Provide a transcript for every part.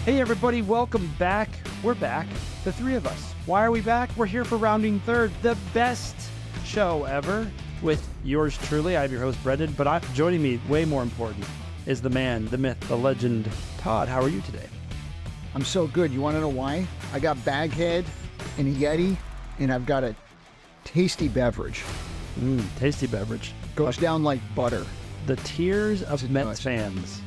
Hey everybody, welcome back. We're back, the three of us. Why are we back? We're here for Rounding Third, the best show ever, with yours truly. I'm your host, Brendan, but joining me, way more important, is the man, the myth, the legend, Todd. How are you today? I'm so good. You want to know why? I got Baghead and a Yeti, and I've got a tasty beverage. Tasty beverage. Goes down like butter. The tears of Mets fans.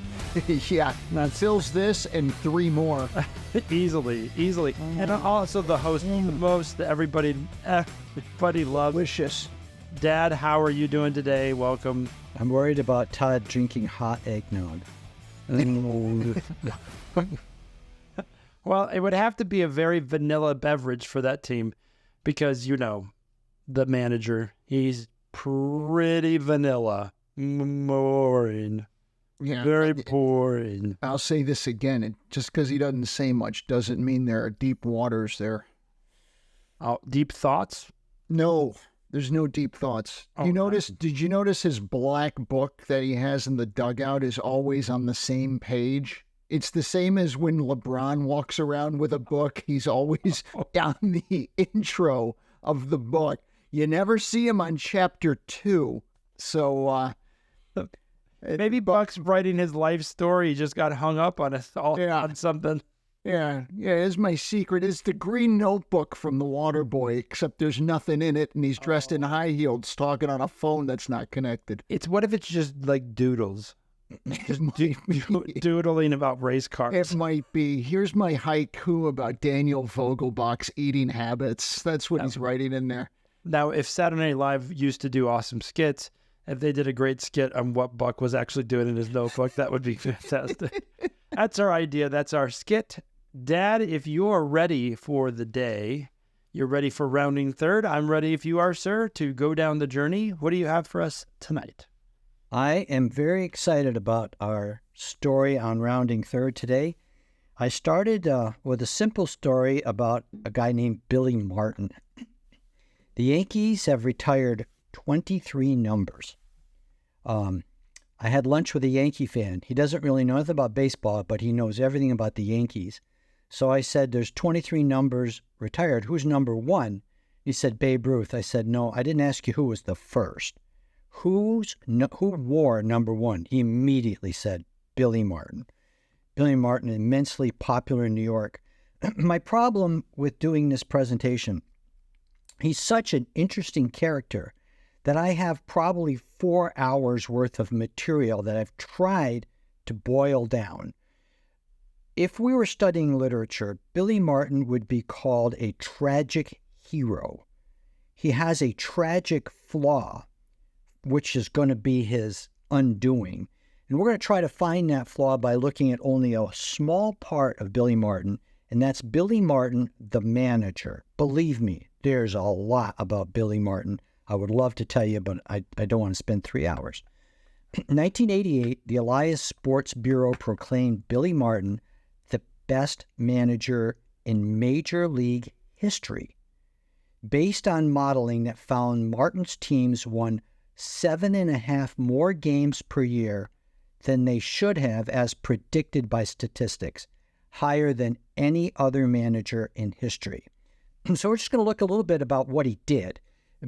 Yeah, that fills this and three more. Easily. And also the host, the most that everybody loves. Delicious. Dad, how are you doing today? Welcome. I'm worried about Todd drinking hot eggnog. Well, it would have to be a very vanilla beverage for that team because, you know, the manager, he's pretty vanilla. Boring. Yeah, very boring. I'll say this again. Just because he doesn't say much doesn't mean there are deep waters there. Oh, deep thoughts? No, there's no deep thoughts. Oh, Did you notice his black book that he has in the dugout is always on the same page? It's the same as when LeBron walks around with a book. He's always on the intro of the book. You never see him on chapter 2. So, maybe Buck's writing his life story. He just got hung up on on something. Yeah, it's my secret. It's the green notebook from The Waterboy, except there's nothing in it, and he's dressed in high heels talking on a phone that's not connected. What if it's just like doodles? Doodling about race cars. It might be. Here's my haiku about Daniel Vogelbach's eating habits. That's what he's writing in there. Now, if Saturday Night Live used to do awesome skits, if they did a great skit on what Buck was actually doing in his notebook, that would be fantastic. That's our idea. That's our skit. Dad, if you're ready for the day, you're ready for Rounding Third. I'm ready if you are, sir, to go down the journey. What do you have for us tonight? I am very excited about our story on Rounding Third today. I started with a simple story about a guy named Billy Martin. The Yankees have retired 23 numbers. I had lunch with a Yankee fan. He doesn't really know anything about baseball, but he knows everything about the Yankees. So I said, there's 23 numbers retired. Who's number one? He said, Babe Ruth. I said, no, I didn't ask you who was the first. Who wore number one? He immediately said, Billy Martin. Billy Martin, immensely popular in New York. My problem with doing this presentation, he's such an interesting character that I have probably 4 hours worth of material that I've tried to boil down. If we were studying literature, Billy Martin would be called a tragic hero. He has a tragic flaw, which is going to be his undoing. And we're going to try to find that flaw by looking at only a small part of Billy Martin, and that's Billy Martin, the manager. Believe me, there's a lot about Billy Martin. I would love to tell you, but I don't want to spend 3 hours. In 1988, the Elias Sports Bureau proclaimed Billy Martin the best manager in Major League history, based on modeling that found Martin's teams won 7.5 more games per year than they should have as predicted by statistics, higher than any other manager in history. So we're just going to look a little bit about what he did.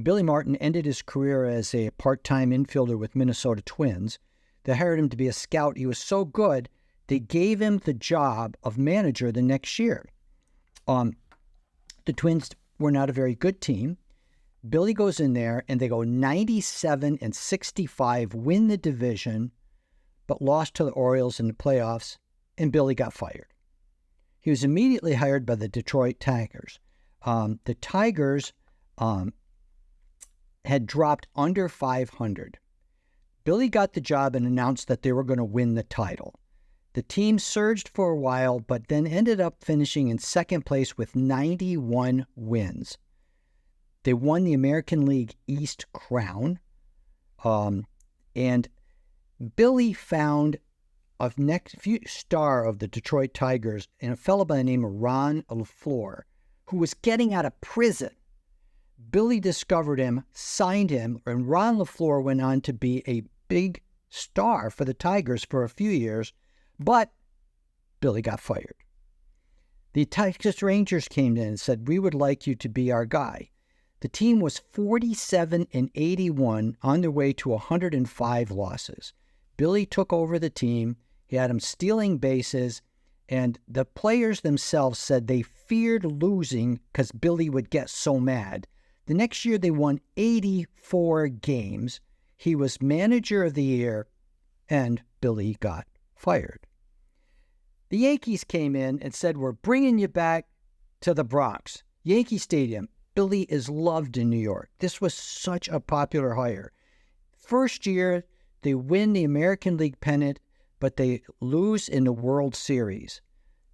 Billy Martin ended his career as a part-time infielder with Minnesota Twins. They hired him to be a scout. He was so good, they gave him the job of manager the next year. The Twins were not a very good team. Billy goes in there, and they go 97-65, win the division, but lost to the Orioles in the playoffs, and Billy got fired. He was immediately hired by the Detroit Tigers. The Tigers had dropped under 500. Billy got the job and announced that they were going to win the title. The team surged for a while, but then ended up finishing in second place with 91 wins. They won the American League East crown, and Billy found a next star of the Detroit Tigers and a fellow by the name of Ron LaFleur, who was getting out of prison. Billy discovered him, signed him, and Ron LaFleur went on to be a big star for the Tigers for a few years, but Billy got fired. The Texas Rangers came in and said, we would like you to be our guy. The team was 47-81 on their way to 105 losses. Billy took over the team. He had them stealing bases, and the players themselves said they feared losing because Billy would get so mad. The next year, they won 84 games. He was manager of the year, and Billy got fired. The Yankees came in and said, we're bringing you back to the Bronx. Yankee Stadium. Billy is loved in New York. This was such a popular hire. First year, they win the American League pennant, but they lose in the World Series.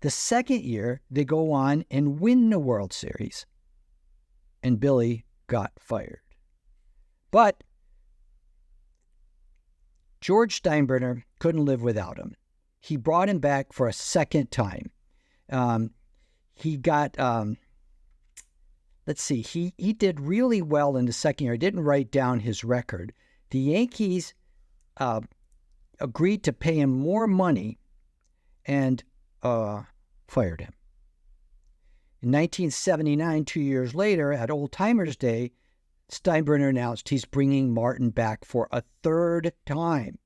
The second year, they go on and win the World Series. And Billy got fired. But George Steinbrenner couldn't live without him. He brought him back for a second time. He got, he did really well in the second year. I didn't write down his record. The Yankees agreed to pay him more money and fired him. In 1979, 2 years later, at Old Timers Day, Steinbrenner announced he's bringing Martin back for a third time.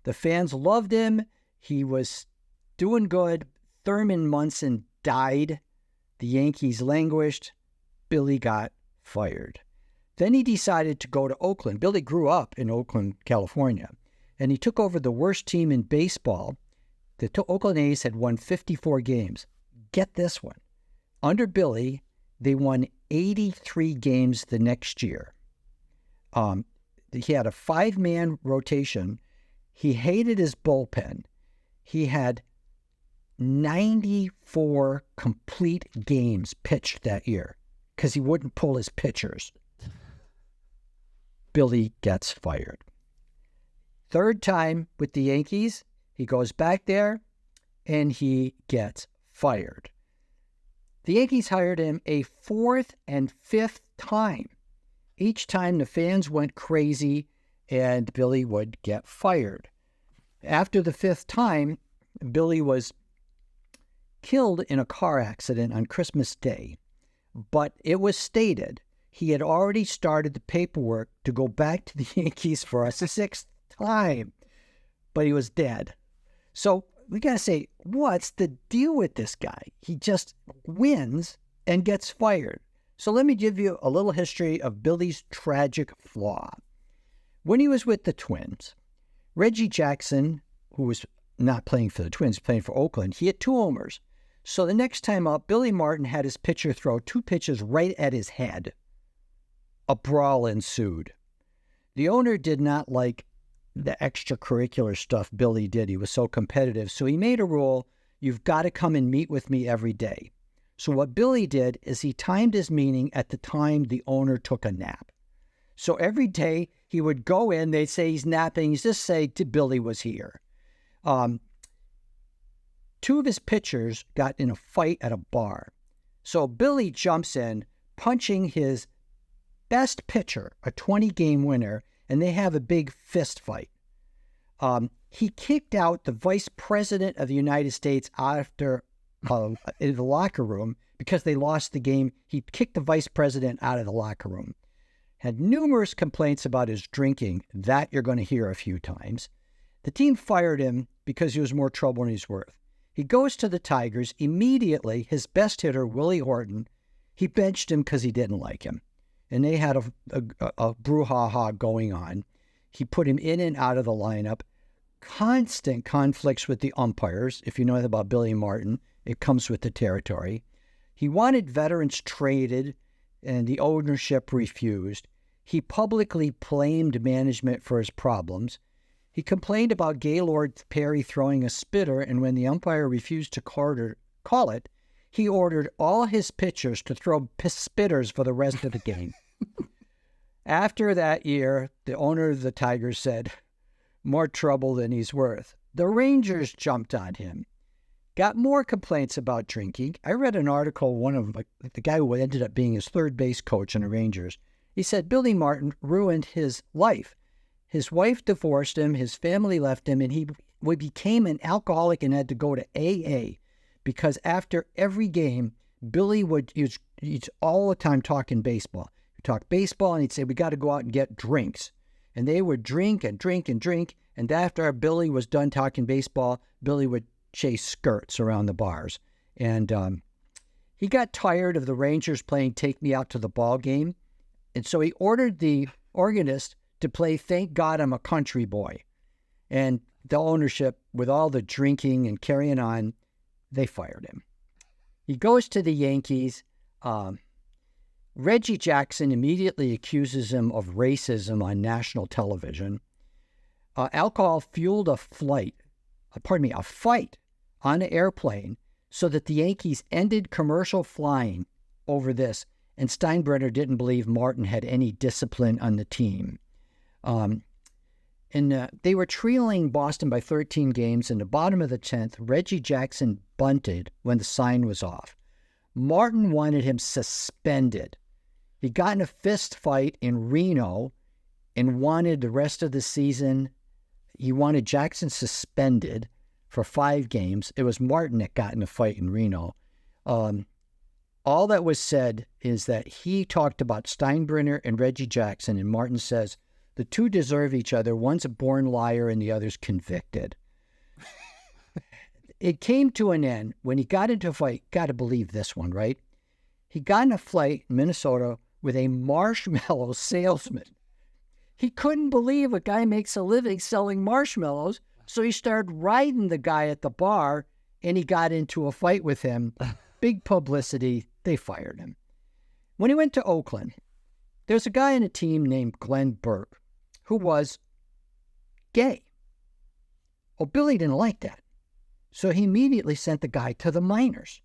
The fans loved him. He was doing good. Thurman Munson died. The Yankees languished. Billy got fired. Then he decided to go to Oakland. Billy grew up in Oakland, California, and he took over the worst team in baseball. The Oakland A's had won 54 games. Get this one. Under Billy, they won 83 games the next year. He had a 5-man rotation. He hated his bullpen. He had 94 complete games pitched that year because he wouldn't pull his pitchers. Billy gets fired. Third time with the Yankees, he goes back there and he gets fired. The Yankees hired him a fourth and fifth time. Each time the fans went crazy and Billy would get fired. After the fifth time, Billy was killed in a car accident on Christmas Day. But it was stated he had already started the paperwork to go back to the Yankees for a sixth time. But he was dead. So we got to say, what's the deal with this guy? He just wins and gets fired. So let me give you a little history of Billy's tragic flaw. When he was with the Twins, Reggie Jackson, who was not playing for the Twins, playing for Oakland, he hit 2 homers. So the next time up, Billy Martin had his pitcher throw 2 pitches right at his head. A brawl ensued. The owner did not like the extracurricular stuff Billy did. He was so competitive. So he made a rule, you've got to come and meet with me every day. So what Billy did is he timed his meeting at the time the owner took a nap. So every day he would go in, they'd say he's napping, he'd just say Billy was here. 2 of his pitchers got in a fight at a bar. So Billy jumps in, punching his best pitcher, a 20-game winner, and they have a big fist fight. He kicked out the vice president of the United States after in the locker room because they lost the game. He kicked the vice president out of the locker room. Had numerous complaints about his drinking. That you're going to hear a few times. The team fired him because he was more trouble than he's worth. He goes to the Tigers. Immediately, his best hitter, Willie Horton, he benched him because he didn't like him. And they had a brouhaha going on. He put him in and out of the lineup. Constant conflicts with the umpires. If you know anything about Billy Martin, it comes with the territory. He wanted veterans traded, and the ownership refused. He publicly blamed management for his problems. He complained about Gaylord Perry throwing a spitter, and when the umpire refused to call it, he ordered all his pitchers to throw spitters for the rest of the game. After that year, the owner of the Tigers said, more trouble than he's worth. The Rangers jumped on him. Got more complaints about drinking. I read an article, one of the guy who ended up being his third base coach on the Rangers. He said Billy Martin ruined his life. His wife divorced him, his family left him, and he became an alcoholic and had to go to AA because after every game, Billy he's all the time talking baseball. He'd talk baseball and he'd say, we got to go out and get drinks. And they would drink and drink and drink. And after Billy was done talking baseball, Billy would chase skirts around the bars. And he got tired of the Rangers playing Take Me Out to the Ball Game. And so he ordered the organist to play Thank God I'm a Country Boy. And the ownership, with all the drinking and carrying on, they fired him. He goes to the Yankees. Reggie Jackson immediately accuses him of racism on national television. Alcohol fueled a fight on an airplane so that the Yankees ended commercial flying over this, and Steinbrenner didn't believe Martin had any discipline on the team. They were trailing Boston by 13 games. In the bottom of the 10th, Reggie Jackson bunted when the sign was off. Martin wanted him suspended. He got in a fist fight in Reno and wanted the rest of the season. He wanted Jackson suspended for 5 games. It was Martin that got in a fight in Reno. All that was said is that he talked about Steinbrenner and Reggie Jackson, and Martin says, the two deserve each other. One's a born liar and the other's convicted. It came to an end when he got into a fight. Got to believe this one, right? He got in a fight in Minnesota with a marshmallow salesman. He couldn't believe a guy makes a living selling marshmallows, so he started riding the guy at the bar, and he got into a fight with him. Big publicity. They fired him. When he went to Oakland, there's a guy on a team named Glenn Burke who was gay. Oh, Billy didn't like that. So he immediately sent the guy to the minors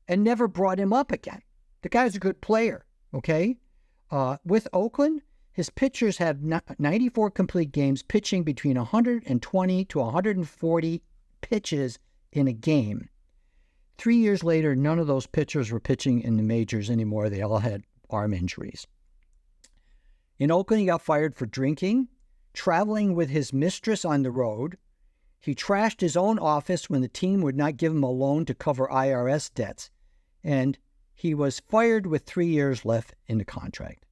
and never brought him up again. The guy's a good player, okay? With Oakland, his pitchers have 94 complete games, pitching between 120 to 140 pitches in a game. 3 years later, none of those pitchers were pitching in the majors anymore. They all had arm injuries. In Oakland, he got fired for drinking, traveling with his mistress on the road. He trashed his own office when the team would not give him a loan to cover IRS debts. And he was fired with 3 years left in the contract.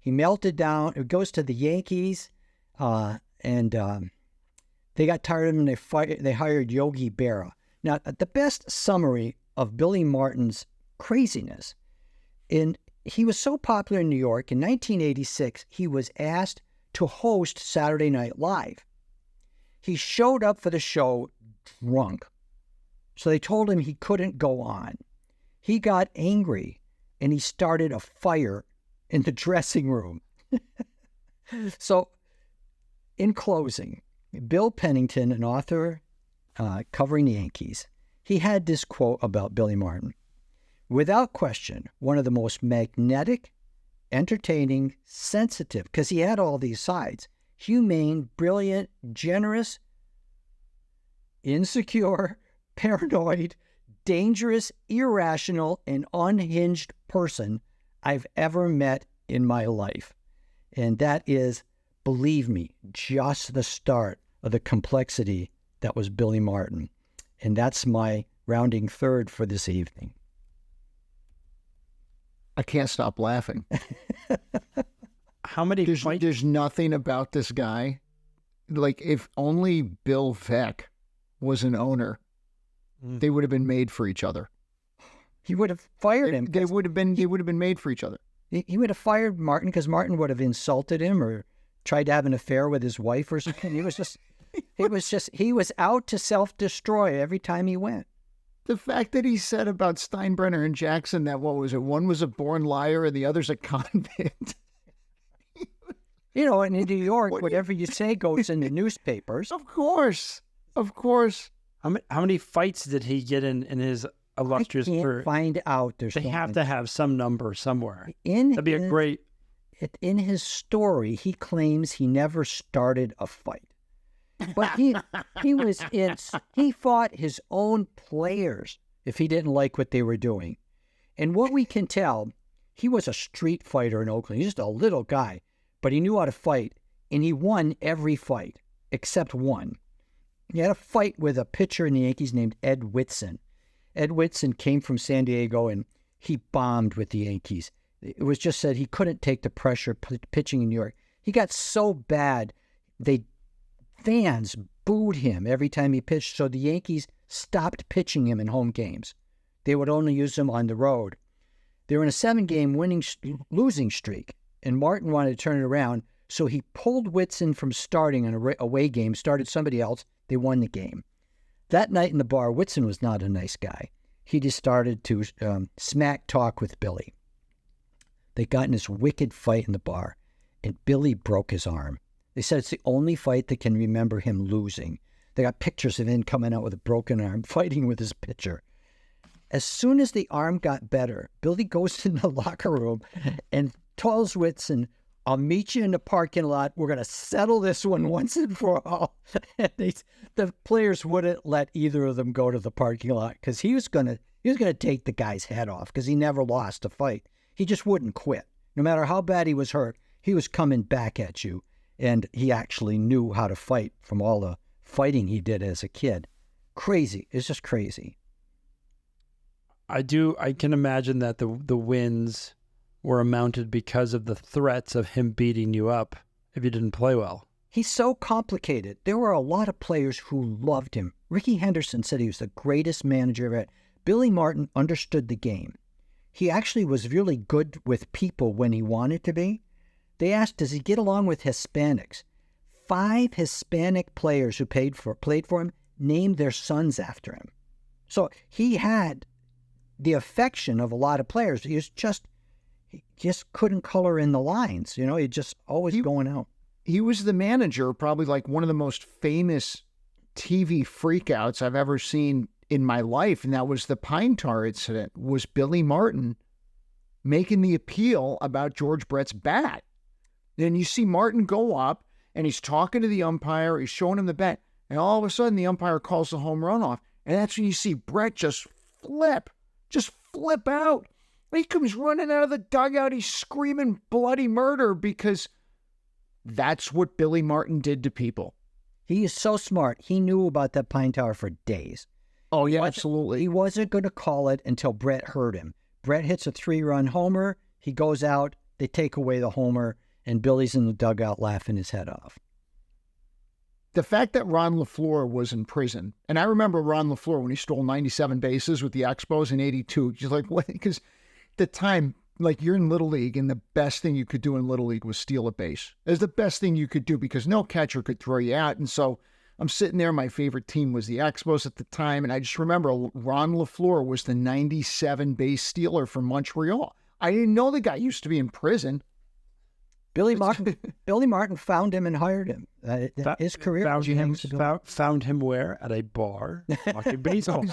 He melted down. It goes to the Yankees, and they got tired of him. They hired Yogi Berra. Now, the best summary of Billy Martin's craziness, he was so popular in New York, in 1986, he was asked to host Saturday Night Live. He showed up for the show drunk, so they told him he couldn't go on. He got angry, and he started a fire in the dressing room. So, in closing, Bill Pennington, an author covering the Yankees, he had this quote about Billy Martin. Without question, one of the most magnetic, entertaining, sensitive, because he had all these sides, humane, brilliant, generous, insecure, paranoid, dangerous, irrational, and unhinged person I've ever met in my life. And that is, believe me, just the start of the complexity that was Billy Martin. And that's my rounding third for this evening. I can't stop laughing. How many There's nothing about this guy. Like, if only Bill Veeck was an owner, they would have been made for each other. He would have fired him. They would have been made for each other. He would have fired Martin because Martin would have insulted him or tried to have an affair with his wife or something. He was out to self-destroy every time he went. The fact that he said about Steinbrenner and Jackson that, what was it, one was a born liar and the other's a convict. You know, and in New York, whatever you say goes in the newspapers. Of course. How many fights did he get in his illustrious career? I can't find out. They have to have some number somewhere. That'd be a great... In his story, he claims he never started a fight. But he fought his own players if he didn't like what they were doing. And what we can tell, he was a street fighter in Oakland. He's just a little guy, but he knew how to fight, and he won every fight except one. He had a fight with a pitcher in the Yankees named Ed Whitson. Ed Whitson came from San Diego, and he bombed with the Yankees. It was just said he couldn't take the pressure pitching in New York. He got so bad, fans booed him every time he pitched, so the Yankees stopped pitching him in home games. They would only use him on the road. They were in a 7-game losing streak, and Martin wanted to turn it around, so he pulled Whitson from starting an away game, started somebody else. They won the game. That night in the bar, Whitson was not a nice guy. He just started to smack talk with Billy. They got in this wicked fight in the bar, and Billy broke his arm. They said it's the only fight they can remember him losing. They got pictures of him coming out with a broken arm, fighting with his pitcher. As soon as the arm got better, Billy goes in the locker room and tells Whitson, "I'll meet you in the parking lot. We're going to settle this one once and for all." And the players wouldn't let either of them go to the parking lot because he was going to take the guy's head off because he never lost a fight. He just wouldn't quit. No matter how bad he was hurt, he was coming back at you. And he actually knew how to fight from all the fighting he did as a kid. Crazy. It's just crazy. I can imagine that the wins were amounted because of the threats of him beating you up if you didn't play well. He's so complicated. There were a lot of players who loved him. Ricky Henderson said he was the greatest manager ever. Billy Martin understood the game. He actually was really good with people when he wanted to be. They asked, does he get along with Hispanics? 5 Hispanic players who played for him named their sons after him. So he had the affection of a lot of players. He just couldn't color in the lines. He just always going out. He was the manager, probably like one of the most famous TV freakouts I've ever seen in my life, and that was the Pine Tar incident, was Billy Martin making the appeal about George Brett's bat. And you see Martin go up, and he's talking to the umpire, he's showing him the bat, and all of a sudden the umpire calls the home run off, and that's when you see Brett just flip out. He comes running out of the dugout, he's screaming bloody murder because that's what Billy Martin did to people. He is so smart. He knew about that Pine Tower for days. Oh, yeah, absolutely. He wasn't going to call it until Brett heard him. Brett hits a 3-run homer. He goes out. They take away the homer, and Billy's in the dugout laughing his head off. The fact that Ron LaFleur was in prison, and I remember Ron LaFleur when he stole 97 bases with the Expos in 82. Just like, what? Because at the time, like, you're in Little League, and the best thing you could do in Little League was steal a base. It was the best thing you could do because no catcher could throw you out. And so I'm sitting there. My favorite team was the Expos at the time. And I just remember Ron LaFleur was the 97 base stealer from Montreal. I didn't know the guy used to be in prison. Billy Martin found him and hired him. His career found him where? At a bar talking baseball.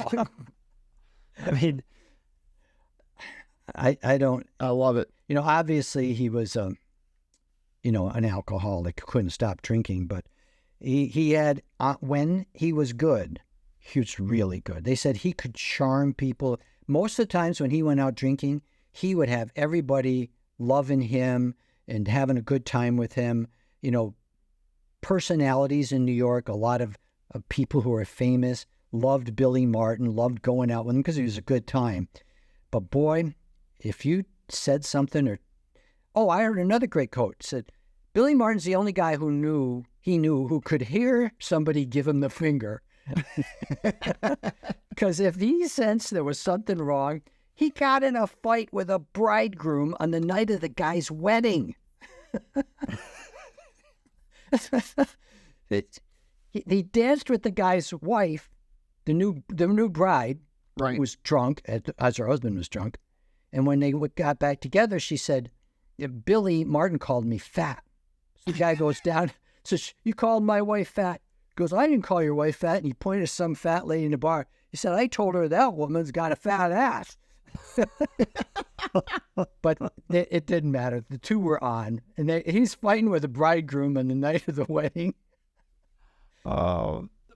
I mean, I love it. Obviously he was, an alcoholic, couldn't stop drinking, but he had, when he was good, he was really good. They said he could charm people. Most of the times when he went out drinking, he would have everybody loving him and having a good time with him. Personalities in New York, a lot of people who are famous loved Billy Martin, loved going out with him because he was a good time. But boy, if you said something I heard another great quote, said, Billy Martin's the only guy who could hear somebody give him the finger. Because if he sensed there was something wrong, he got in a fight with a bridegroom on the night of the guy's wedding. He danced with the guy's wife, the new bride, right, who was drunk, as her husband was drunk. And when they got back together, she said, Billy Martin called me fat. So the guy goes down, says, you called my wife fat? He goes, I didn't call your wife fat. And he pointed to some fat lady in the bar. He said, I told her that woman's got a fat ass. But it didn't matter. The two were on. And he's fighting with the bridegroom on the night of the wedding.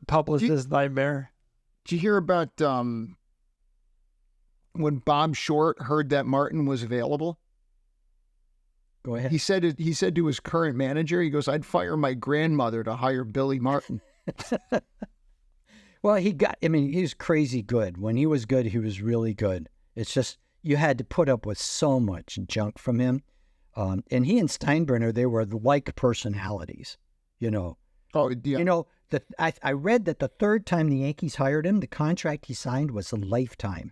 Publicist nightmare. Did you hear about when Bob Short heard that Martin was available? Go ahead. He said to his current manager, he goes, I'd fire my grandmother to hire Billy Martin. Well, he's crazy good. When he was good, he was really good. It's just you had to put up with so much junk from him. And he and Steinbrenner, they were like personalities, you know. Oh, yeah. You know, I read that the third time the Yankees hired him, the contract he signed was a lifetime.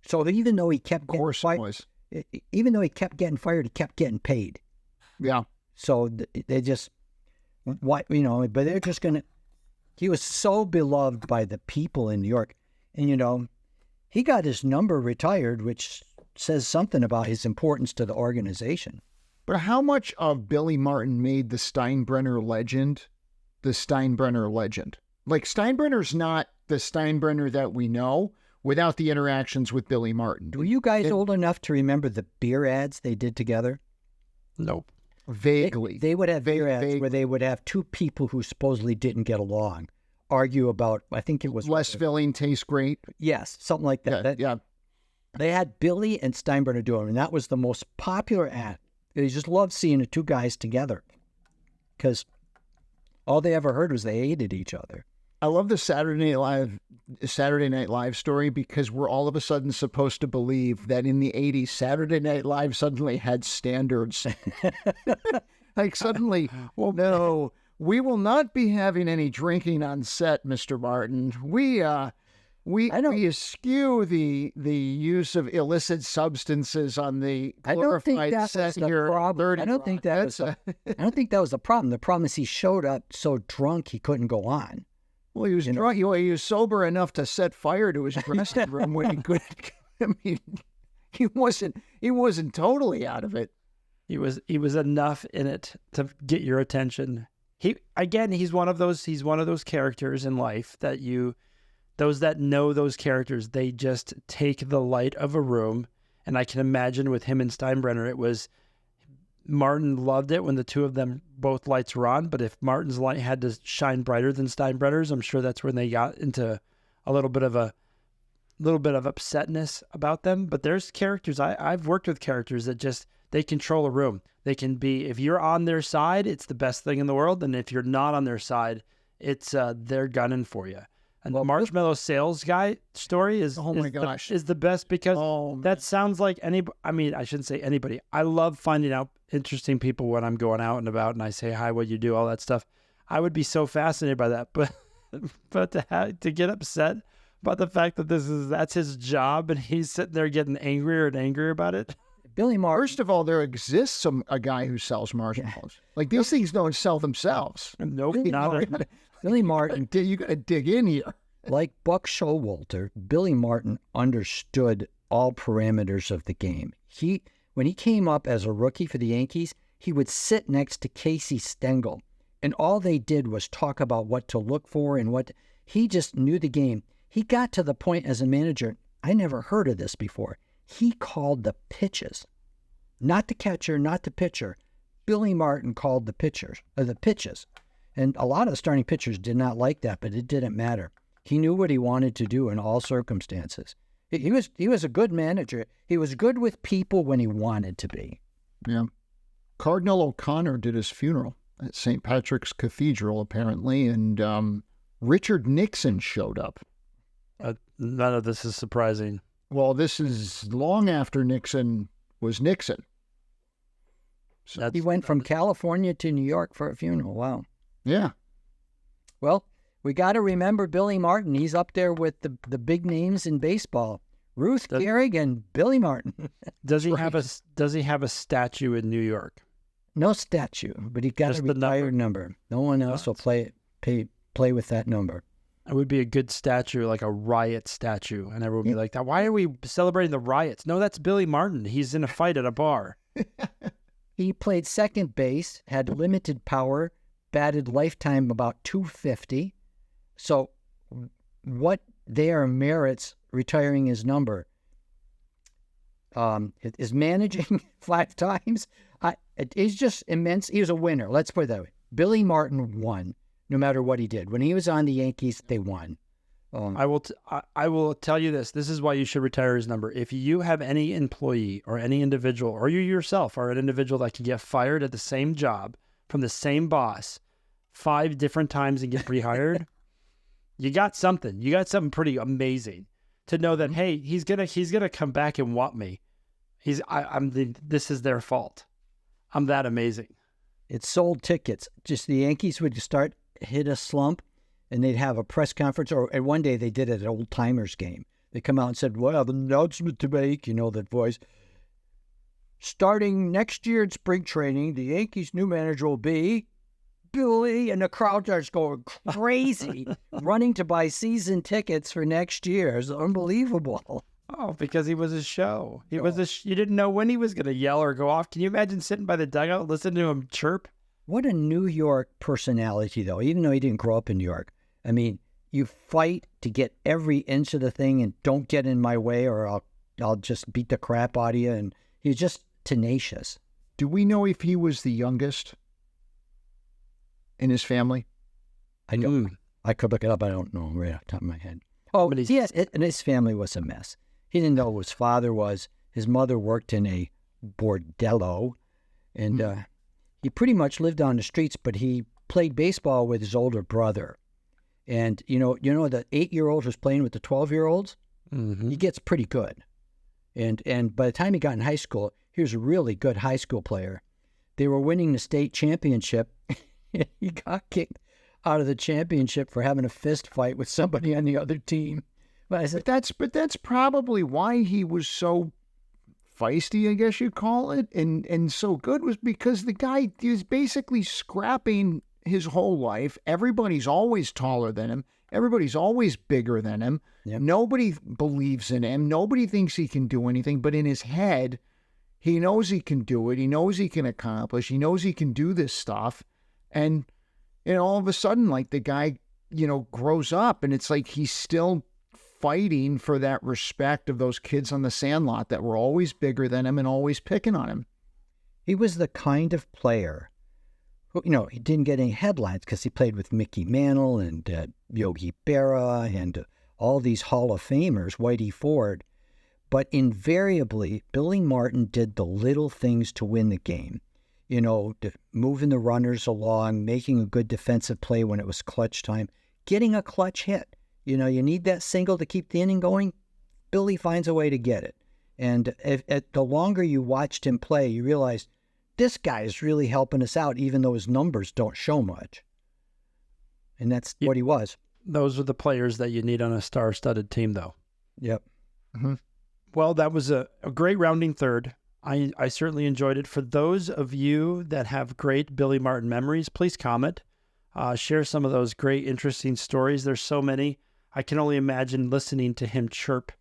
So even though he kept getting fired, even though he kept getting fired, he kept getting paid. Yeah. So they just, but they're just going to, he was so beloved by the people in New York. And, you know, he got his number retired, which says something about his importance to the organization. But how much of Billy Martin made the Steinbrenner legend the Steinbrenner legend? Like, Steinbrenner's not the Steinbrenner that we know without the interactions with Billy Martin. Were you guys old enough to remember the beer ads they did together? Nope. Vaguely. They would have beer ads where they would have two people who supposedly didn't get along argue about, I think it was... Less filling tastes great. Yes, something like that. Yeah. They had Billy and Steinbrenner do it, and that was the most popular ad. They just loved seeing the two guys together because all they ever heard was they hated each other. I love the Saturday Night Live story because we're all of a sudden supposed to believe that in the 80s, Saturday Night Live suddenly had standards. Like suddenly, well, no, we will not be having any drinking on set, Mr. Martin. We eschew the use of illicit substances on the glorified set here. I don't think that was the problem. The problem is he showed up so drunk he couldn't go on. Well, he was drunk. He was sober enough to set fire to his dressing room when he could. I mean, he wasn't totally out of it. He was enough in it to get your attention. He's one of those characters in life that those that know those characters, they just take the light of a room. And I can imagine with him and Steinbrenner, it was Martin loved it when the two of them, both lights were on. But if Martin's light had to shine brighter than Steinbrenner's, I'm sure that's when they got into a little bit of upsetness about them. But there's characters, I've worked with characters that just, they control a room. They can be, if you're on their side, it's the best thing in the world. And if you're not on their side, it's they're gunning for you. And the marshmallow sales guy story is the best because that sounds like I shouldn't say anybody. I love finding out interesting people when I'm going out and about and I say hi, what you do, all that stuff. I would be so fascinated by that, but to get upset about the fact that that's his job and he's sitting there getting angrier and angrier about it. Billy Martin. First of all, there exists a guy who sells marshmallows. Like, these things don't sell themselves. Nope, Billy Martin. You got to dig in here. Like Buck Showalter, Billy Martin understood all parameters of the game. When he came up as a rookie for the Yankees, he would sit next to Casey Stengel, and all they did was talk about what to look for and he just knew the game. He got to the point as a manager, I never heard of this before. He called the pitches, not the catcher, not the pitcher. Billy Martin called the pitches. And a lot of the starting pitchers did not like that, but it didn't matter. He knew what he wanted to do in all circumstances. He was a good manager. He was good with people when he wanted to be. Yeah. Cardinal O'Connor did his funeral at St. Patrick's Cathedral, apparently, and Richard Nixon showed up. None of this is surprising. Well, this is long after Nixon was Nixon. So he went from California to New York for a funeral. Wow. Yeah. Well, we got to remember Billy Martin. He's up there with the big names in baseball. Ruth Gehrig and Billy Martin. Does he have a statue in New York? No statue, but he got a retired number. No one else will play with that number. It would be a good statue, like a riot statue, and everyone would be like, "Why are we celebrating the riots?" No, that's Billy Martin. He's in a fight at a bar. He played second base, had limited power, batted lifetime about .250. So what there merits retiring his number? Is managing 5 times? It's just immense. He was a winner. Let's put it that way. Billy Martin won no matter what he did. When he was on the Yankees, they won. I will tell you this. This is why you should retire his number. If you have any employee or any individual, or you yourself are an individual that can get fired at the same job from the same boss 5 different times and get rehired, you got something. You got something pretty amazing to know that, hey, he's gonna come back and want me. This is their fault. I'm that amazing. It sold tickets. Just the Yankees would hit a slump, and they'd have a press conference, and one day they did it at an old timers game. They come out and said, well, I have an announcement to make, that voice. Starting next year in spring training, the Yankees' new manager will be Billy, and the crowd starts going crazy, running to buy season tickets for next year. It's unbelievable. Oh, because he was a show. You didn't know when he was going to yell or go off. Can you imagine sitting by the dugout, listening to him chirp? What a New York personality, though, even though he didn't grow up in New York. I mean, you fight to get every inch of the thing and don't get in my way or I'll just beat the crap out of you. And he's just tenacious. Do we know if he was the youngest in his family? I don't. I could look it up. I don't know right off the top of my head. Oh, yes, and his family was a mess. He didn't know who his father was. His mother worked in a bordello, and he pretty much lived on the streets, but he played baseball with his older brother. And, the 8-year-old who's playing with the 12-year-olds, he gets pretty good. And by the time he got in high school, he was a really good high school player. They were winning the state championship. He got kicked out of the championship for having a fist fight with somebody on the other team. But that's probably why he was so feisty, I guess you'd call it, and so good, was because the guy is basically scrapping his whole life. Everybody's always taller than him. Everybody's always bigger than him. Yep. Nobody believes in him. Nobody thinks he can do anything. But in his head, he knows he can do it. He knows he can accomplish. He knows he can do this stuff. And all of a sudden, like, the guy, grows up, and it's like he's still fighting for that respect of those kids on the sandlot that were always bigger than him and always picking on him. He was the kind of player who, he didn't get any headlines because he played with Mickey Mantle and Yogi Berra and all these Hall of Famers, Whitey Ford. But invariably, Billy Martin did the little things to win the game. Moving the runners along, making a good defensive play when it was clutch time, getting a clutch hit. You need that single to keep the inning going. Billy finds a way to get it. And the longer you watched him play, you realize this guy is really helping us out, even though his numbers don't show much. And that's what he was. Those are the players that you need on a star-studded team, though. Yep. Mm-hmm. Well, that was a great rounding third. I certainly enjoyed it. For those of you that have great Billy Martin memories, please comment. Share some of those great, interesting stories. There's so many. I can only imagine listening to him chirp,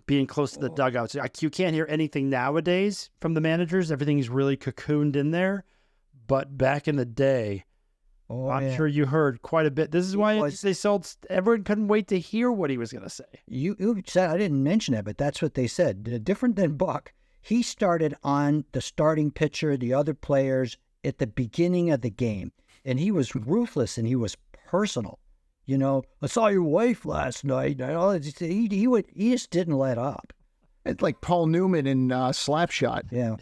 being close to the dugouts. You can't hear anything nowadays from the managers. Everything's really cocooned in there. But back in the day, I'm sure you heard quite a bit. This is why they sold. Everyone couldn't wait to hear what he was going to say. You said, I didn't mention it, but that's what they said. Different than Buck. He started on the starting pitcher, the other players at the beginning of the game. And he was ruthless and he was personal. I saw your wife last night. He just didn't let up. It's like Paul Newman in Slapshot. Yeah.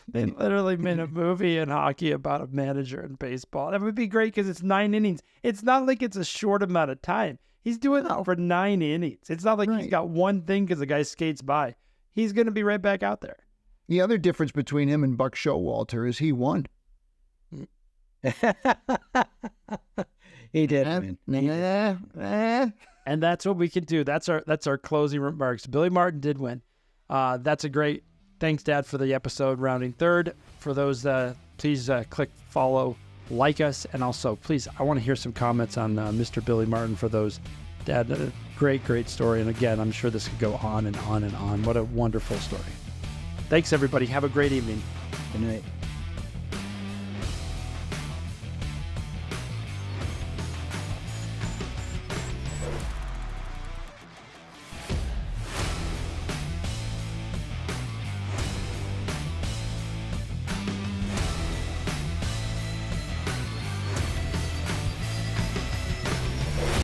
They literally made a movie in hockey about a manager in baseball. That would be great because it's 9 innings. It's not like it's a short amount of time. He's doing that for 9 innings. It's not like he's got one thing because the guy skates by. He's going to be right back out there. The other difference between him and Buck Showalter is he won. He did. And that's what we can do. That's our closing remarks. Billy Martin did win. That's a great. Thanks, Dad, for the episode rounding third. For those, please click follow, like us, and also please, I want to hear some comments on Mr. Billy Martin for those. Dad, great story. And again, I'm sure this could go on and on and on. What a wonderful story. Thanks, everybody. Have a great evening. Good night.